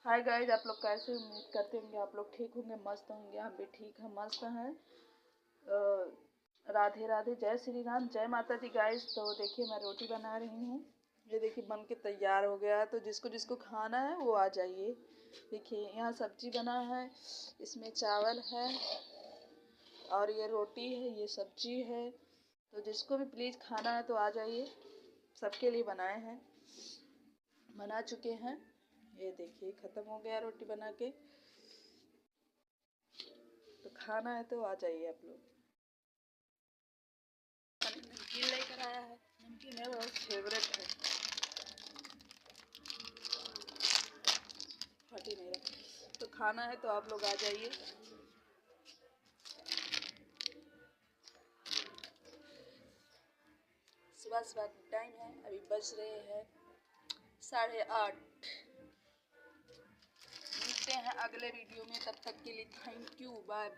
Hi guys, आप लोग कैसे? उम्मीद करते होंगे आप लोग ठीक होंगे, मस्त होंगे। हम भी ठीक हैं, मस्त हैं। राधे राधे, जय श्री राम, जय माता दी गाइज। तो देखिए मैं रोटी बना रही हूँ। ये देखिए बन के तैयार हो गया है, तो जिसको जिसको खाना है वो आ जाइए। देखिए यहाँ सब्जी बना है, इसमें चावल है और ये रोटी है, ये सब्जी है। तो जिसको भी प्लीज़ खाना है तो आ जाइए। सबके लिए बनाए हैं, बना चुके हैं। ये देखिए ख़त्म हो गया रोटी बना के। तो खाना है तो आ जाइए आप लोग। नमकीन लेकर आया है, नमकीन मेरा बहुत फेवरेट है। फटी नहीं रहा। तो खाना है तो आप लोग आ जाइए। सुबह सुबह टाइम है, अभी बज रहे हैं 8:30। मिलते हैं अगले वीडियो में, तब तक के लिए थैंक यू, बाय।